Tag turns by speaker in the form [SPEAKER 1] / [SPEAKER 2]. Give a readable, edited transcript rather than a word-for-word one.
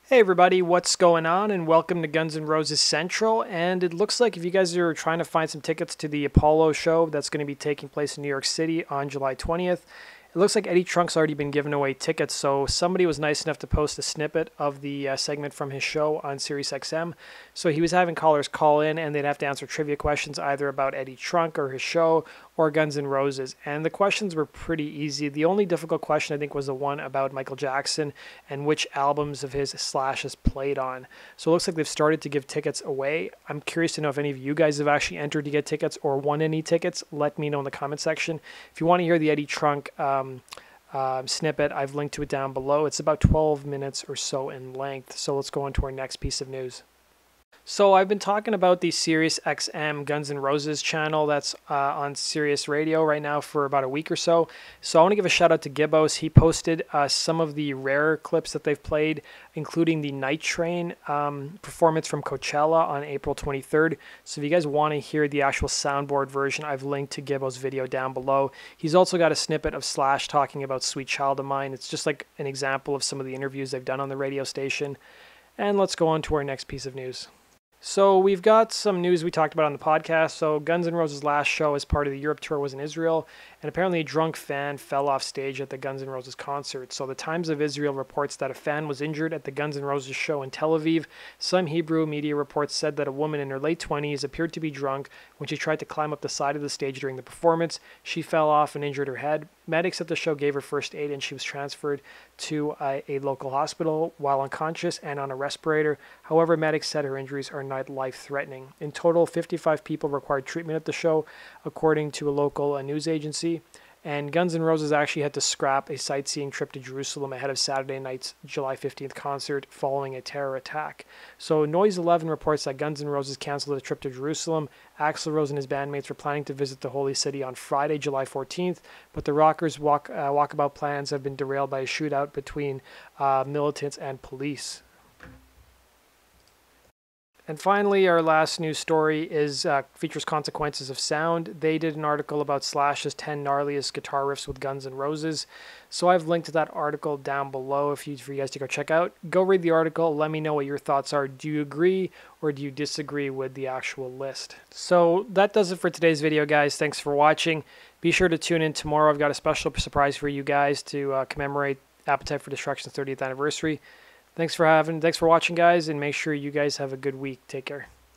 [SPEAKER 1] Hey everybody, what's going on? And welcome to Guns N' Roses Central. And it looks like if you guys are trying to find some tickets to the Apollo show that's going to be taking place in New York City on July 20th, it looks like Eddie Trunk's already been giving away tickets. So somebody was nice enough to post a snippet of the segment from his show on SiriusXM. So he was having callers call in and they'd have to answer trivia questions either about Eddie Trunk or his show or Guns N' Roses. And the questions were pretty easy. The only difficult question I think was the one about Michael Jackson and which albums of his Slash has played on. So it looks like they've started to give tickets away. I'm curious to know if any of you guys have actually entered to get tickets or won any tickets. Let me know in the comment section. If you want to hear the Eddie Trunk snippet, I've linked to it down below. It's about 12 minutes or so in length. So let's go on to our next piece of news. So I've been talking about the SiriusXM Guns N' Roses channel that's on Sirius Radio right now for about a week or so. So I want to give a shout out to Gibbos. He posted some of the rare clips that they've played, including the Night Train performance from Coachella on April 23rd. So if you guys want to hear the actual soundboard version, I've linked to Gibbos' video down below. He's also got a snippet of Slash talking about Sweet Child of Mine. It's just like an example of some of the interviews they've done on the radio station. And let's go on to our next piece of news. So we've got some news we talked about on the podcast. So Guns N' Roses' last show as part of the Europe tour was in Israel, and apparently a drunk fan fell off stage at the Guns N' Roses concert. So the Times of Israel reports that a fan was injured at the Guns N' Roses show in Tel Aviv. Some Hebrew media reports said that a woman in her late 20s appeared to be drunk when she tried to climb up the side of the stage during the performance. She fell off and injured her head. Medics at the show gave her first aid and she was transferred to a local hospital while unconscious and on a respirator. However, medics said her injuries are not life-threatening. In total, 55 people required treatment at the show, according to a local news agency. And Guns N' Roses actually had to scrap a sightseeing trip to Jerusalem ahead of Saturday night's July 15th concert following a terror attack. So Noise 11 reports that Guns N' Roses canceled a trip to Jerusalem. Axl Rose and his bandmates were planning to visit the Holy City on Friday, July 14th, but the Rockers' walkabout plans have been derailed by a shootout between militants and police. And finally, our last news story features Consquences of Sound. They did an article about Slash's 10 gnarliest guitar riffs with Guns N' Roses. So I've linked to that article down below for you guys to go check out. Go read the article. Let me know what your thoughts are. Do you agree or do you disagree with the actual list? So that does it for today's video, guys. Thanks for watching. Be sure to tune in tomorrow. I've got a special surprise for you guys to commemorate Appetite for Destruction's 30th anniversary. Thanks for watching, guys, and make sure you guys have a good week. Take care.